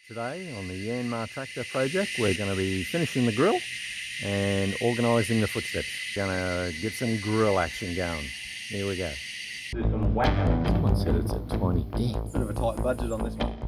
Today on the Yanmar tractor project, we're going to be finishing the grill and organising the footsteps. Going to get some grill action going. Here we go. Do some whacking. Someone said it's a tiny dick. Bit of a tight budget on this one.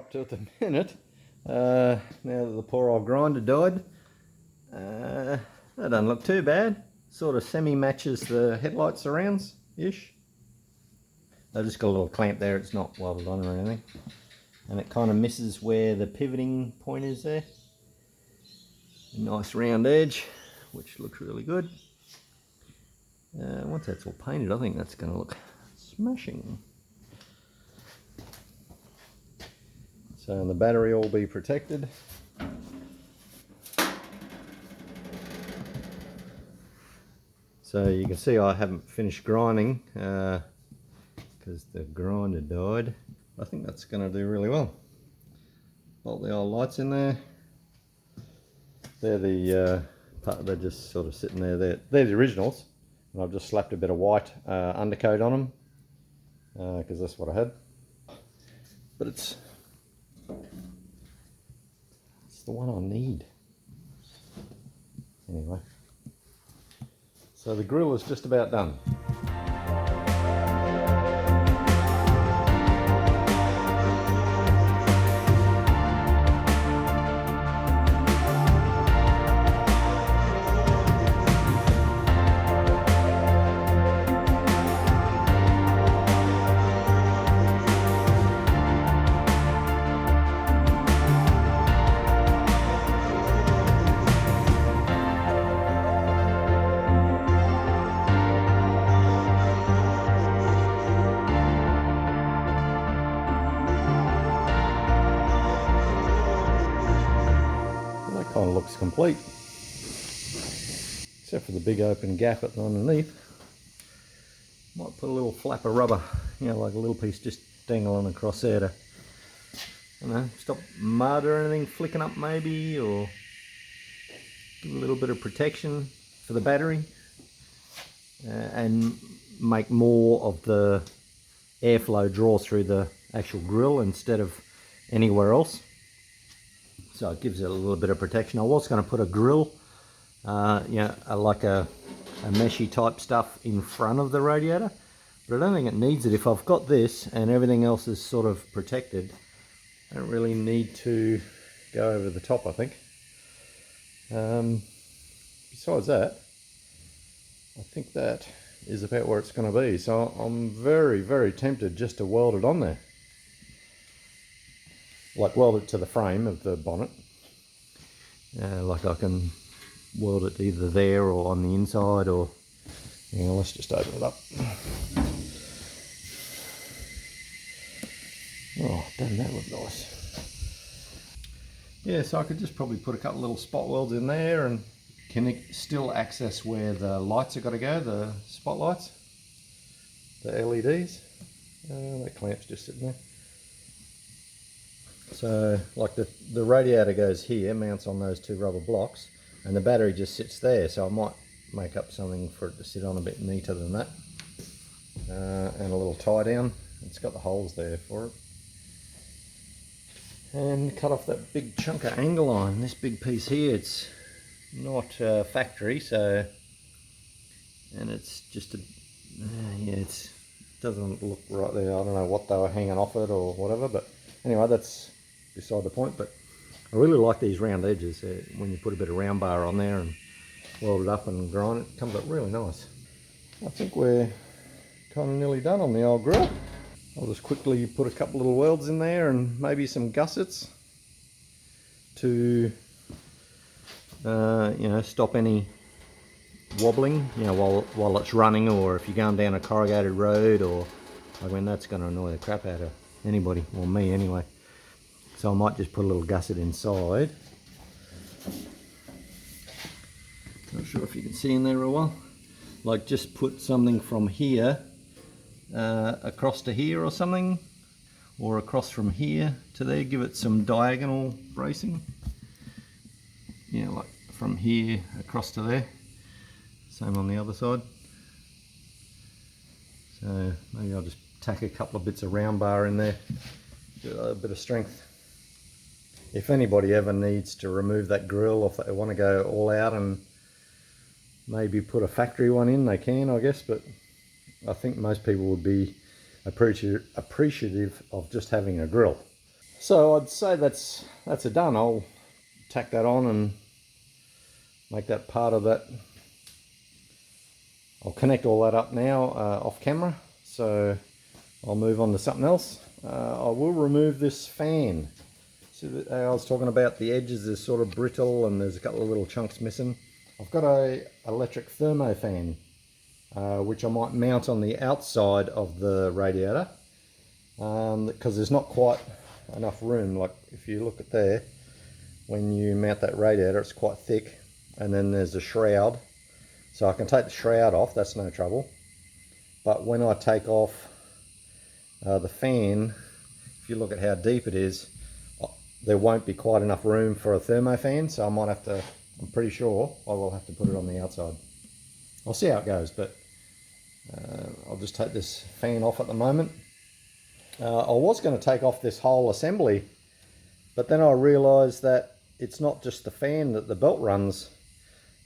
up to at the minute, now that the poor old grinder died. That doesn't look too bad. Sort of semi-matches the headlight surrounds-ish. I just got a little clamp there, it's not welded on or anything. And it kind of misses where the pivoting point is there. A nice round edge, which looks really good. Once that's all painted, I think that's going to look smashing. So the battery will be protected. So you can see I haven't finished grinding because the grinder died. I think that's going to do really well. Bolt the old lights in there. They're the they're just sort of sitting there. They're the originals, and I've just slapped a bit of white undercoat on them because that's what I had. But it's the one I need. Anyway, so the grill is just about done. Kind of looks complete, except for the big open gap at underneath. Might put a little flap of rubber, you know, like a little piece just dangling across there to, you know, stop mud or anything flicking up maybe, or give a little bit of protection for the battery, and make more of the airflow draw through the actual grill instead of anywhere else. So it gives it a little bit of protection. I was going to put a grill, you know, like a meshy type stuff in front of the radiator, but I don't think it needs it. If I've got this and everything else is sort of protected, I don't really need to go over the top, I think. Besides that, I think that is about where it's going to be. So I'm very, very tempted just to weld it on there. Like weld it to the frame of the bonnet. Like I can weld it either there or on the inside, or, you know, let's just open it up. Oh, doesn't that look nice? Yeah, so I could just probably put a couple little spot welds in there, and can still access where the lights have got to go, the spotlights, the LEDs. That clamp's just sitting there. So like the radiator goes here, mounts on those two rubber blocks, and the battery just sits there. So I might make up something for it to sit on a bit neater than that. And a little tie down. It's got the holes there for it. And cut off that big chunk of angle line. This big piece here, it's not factory, so, and it's just a, yeah, it doesn't look right there. I don't know what they were hanging off it or whatever, but anyway, that's beside the point. But I really like these round edges. When you put a bit of round bar on there and weld it up and grind it, it comes up really nice. I think we're kind of nearly done on the old grill. I'll just quickly put a couple little welds in there and maybe some gussets to you know, stop any wobbling, you know, while it's running, or if you're going down a corrugated road, or, I mean, that's going to annoy the crap out of anybody, or me anyway. So I might just put a little gusset inside. Not sure if you can see in there real well. Like just put something from here across to here or something, or across from here to there, give it some diagonal bracing. Yeah, like from here across to there. Same on the other side. So maybe I'll just tack a couple of bits of round bar in there, get a bit of strength. If anybody ever needs to remove that grill, or if they want to go all out and maybe put a factory one in, they can, I guess, but I think most people would be appreciative of just having a grill. So I'd say that's a done. I'll tack that on and make that part of that. I'll connect all that up now off camera, so I'll move on to something else. I will remove this fan. See, I was talking about the edges is sort of brittle and there's a couple of little chunks missing. I've got a electric thermo fan, which I might mount on the outside of the radiator, because there's not quite enough room. Like if you look at there, when you mount that radiator, it's quite thick, and then there's a shroud. So I can take the shroud off, that's no trouble. But when I take off the fan, if you look at how deep it is, there won't be quite enough room for a thermo fan, so I might have to, I'm pretty sure I will have to put it on the outside. I'll see how it goes, but I'll just take this fan off at the moment. I was going to take off this whole assembly, but then I realised that it's not just the fan that the belt runs.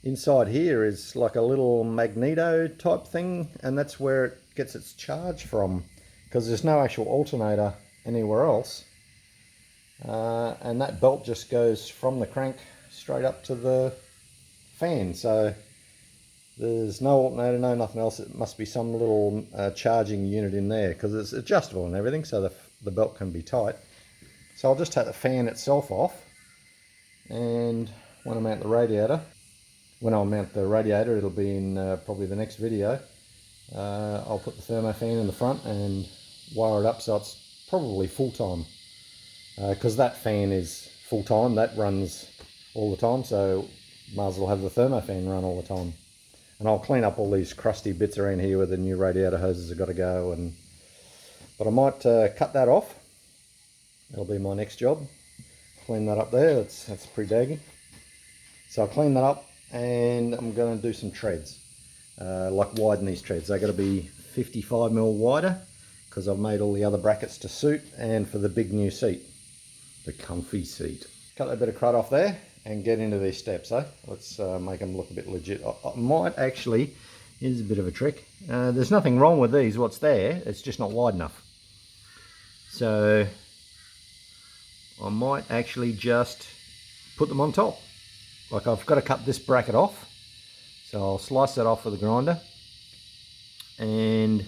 Inside here is like a little magneto type thing, and that's where it gets its charge from, because there's no actual alternator anywhere else. And that belt just goes from the crank straight up to the fan, so there's no alternator, no nothing else. It must be some little charging unit in there, because it's adjustable and everything, so the belt can be tight. So I'll just take the fan itself off, and when I mount the radiator, it'll be in probably the next video. I'll put the thermo fan in the front and wire it up so it's probably full time, because that fan is full time, that runs all the time, so might as well have the thermo fan run all the time. And I'll clean up all these crusty bits around here where the new radiator hoses have got to go, but I might cut that off. That'll be my next job. Clean that up there, that's pretty daggy. So I'll clean that up, and I'm going to do some treads, like widen these treads. They're going to be 55mm wider, because I've made all the other brackets to suit, and for the big new seat, the comfy seat. Cut that bit of crud off there and get into these steps, eh? Let's make them look a bit legit. I might actually, here's a bit of a trick. There's nothing wrong with these, what's there, it's just not wide enough. So I might actually just put them on top. Like I've got to cut this bracket off, so I'll slice that off with a grinder and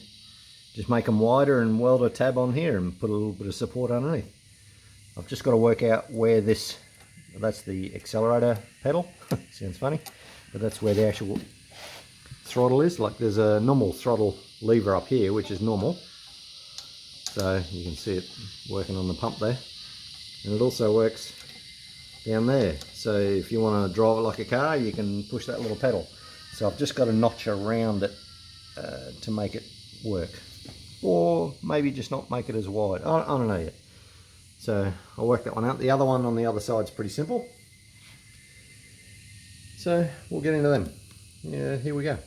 just make them wider and weld a tab on here and put a little bit of support underneath. I've just got to work out where that's the accelerator pedal. Sounds funny, but that's where the actual throttle is. Like there's a normal throttle lever up here, which is normal, so you can see it working on the pump there, and it also works down there. So if you want to drive it like a car, you can push that little pedal. So I've just got a notch around it to make it work, or maybe just not make it as wide. I don't know yet. So I'll work that one out. The other one on the other side is pretty simple, so we'll get into them. Yeah, here we go.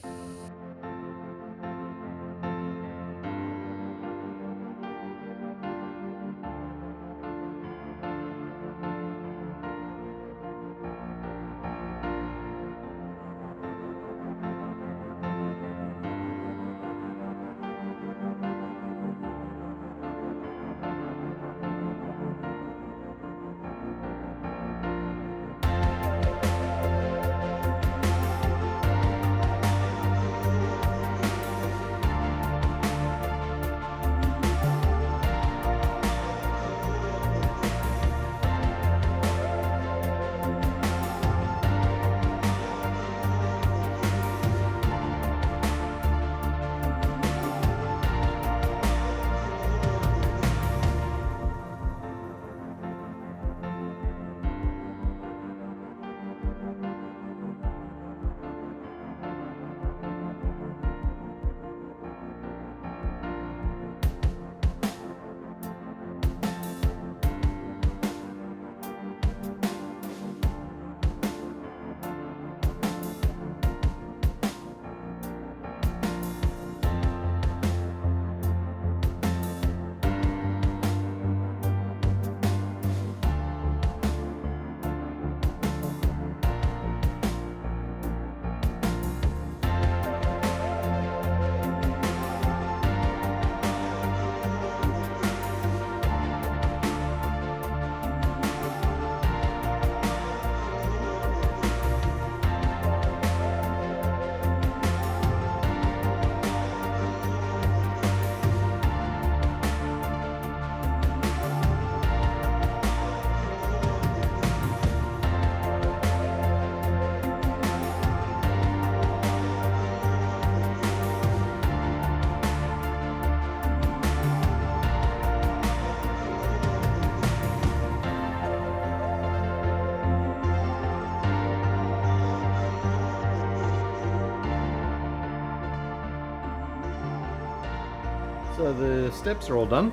So the steps are all done,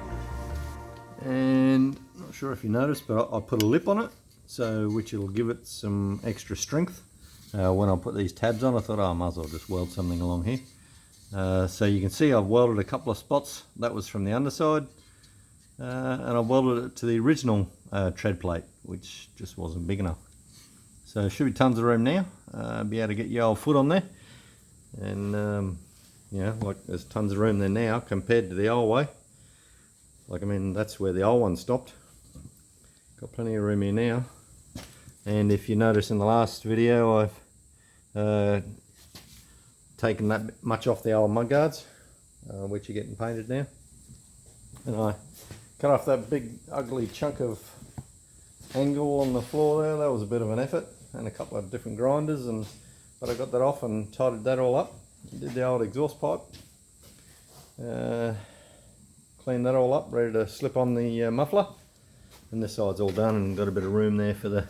and not sure if you noticed, but I put a lip on it, so which will give it some extra strength. When I put these tabs on, I thought, oh, I might as well just weld something along here. So you can see I've welded a couple of spots. That was from the underside, and I welded it to the original tread plate, which just wasn't big enough. So should be tons of room now. Be able to get your old foot on there, and you know, like there's tons of room there now compared to the old way. Like, I mean, that's where the old one stopped. Got plenty of room here now. And if you notice in the last video, I've taken that much off the old mudguards, which are getting painted now. And I cut off that big ugly chunk of angle on the floor there. That was a bit of an effort, and a couple of different grinders, but I got that off and tidied that all up. Did the old exhaust pipe, cleaned that all up, ready to slip on the muffler. And this side's all done and got a bit of room there for the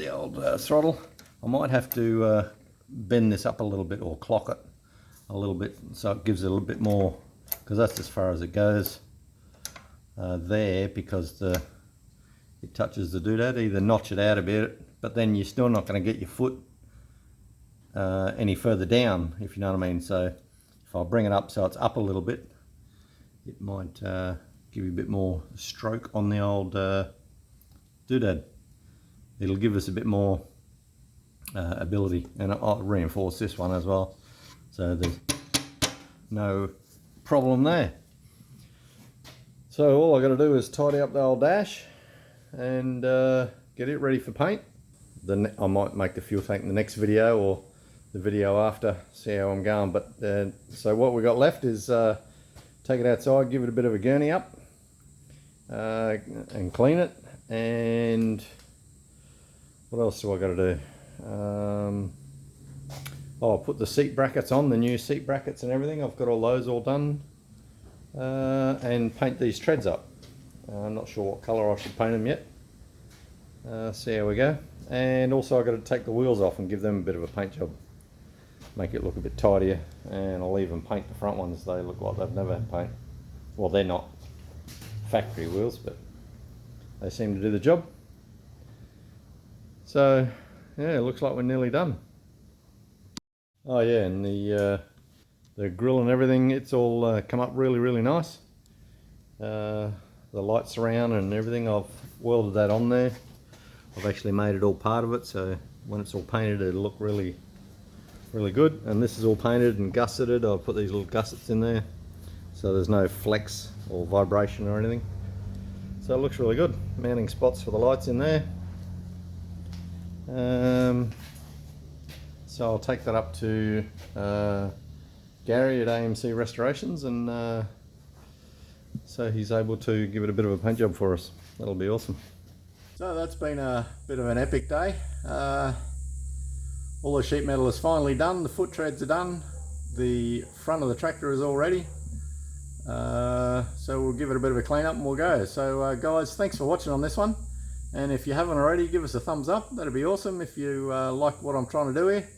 old throttle. I might have to bend this up a little bit, or clock it a little bit, so it gives it a little bit more, because that's as far as it goes there, because it touches the doodad. Either notch it out a bit, but then you're still not going to get your foot any further down, if you know what I mean. So if I bring it up so it's up a little bit, it might give you a bit more stroke on the old doodad. It'll give us a bit more ability, and I'll reinforce this one as well, so there's no problem there. So all I got to do is tidy up the old dash and get it ready for paint. Then I might make the fuel tank in the next video, or the video after, see how I'm going. But so what we got left is take it outside, give it a bit of a gurney up, and clean it. And what else do I got to do? I'll put the seat brackets on, the new seat brackets and everything. I've got all those all done, and paint these treads up. I'm not sure what colour I should paint them yet. See how we go. And also I've got to take the wheels off and give them a bit of a paint job, make it look a bit tidier. And I'll even paint the front ones. They look like they've never had paint. Well, they're not factory wheels, but they seem to do the job. So yeah, it looks like we're nearly done. Oh yeah, and the grill and everything, it's all come up really nice. The light surround and everything, I've welded that on there. I've actually made it all part of it, so when it's all painted it'll look really good. And this is all painted and gusseted. I've put these little gussets in there so there's no flex or vibration or anything. So it looks really good. Mounting spots for the lights in there. So I'll take that up to Gary at AMC Restorations, and so he's able to give it a bit of a paint job for us. That'll be awesome. So that's been a bit of an epic day. All the sheet metal is finally done, the foot treads are done, the front of the tractor is all ready. So we'll give it a bit of a clean up and we'll go. So guys, thanks for watching on this one. And if you haven't already, give us a thumbs up. That'd be awesome if you like what I'm trying to do here.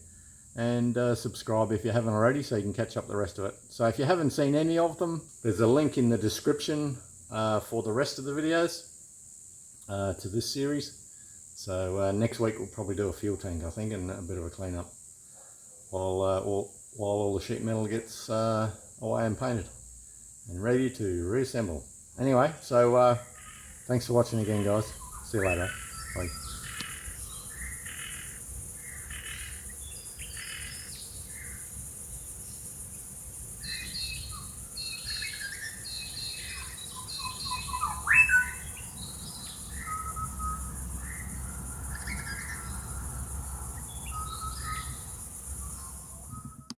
And subscribe if you haven't already, so you can catch up the rest of it. So if you haven't seen any of them, there's a link in the description for the rest of the videos to this series. So next week we'll probably do a fuel tank, I think, and a bit of a clean up while all the sheet metal gets away and painted and ready to reassemble. Anyway, so thanks for watching again, guys. See you later. Bye.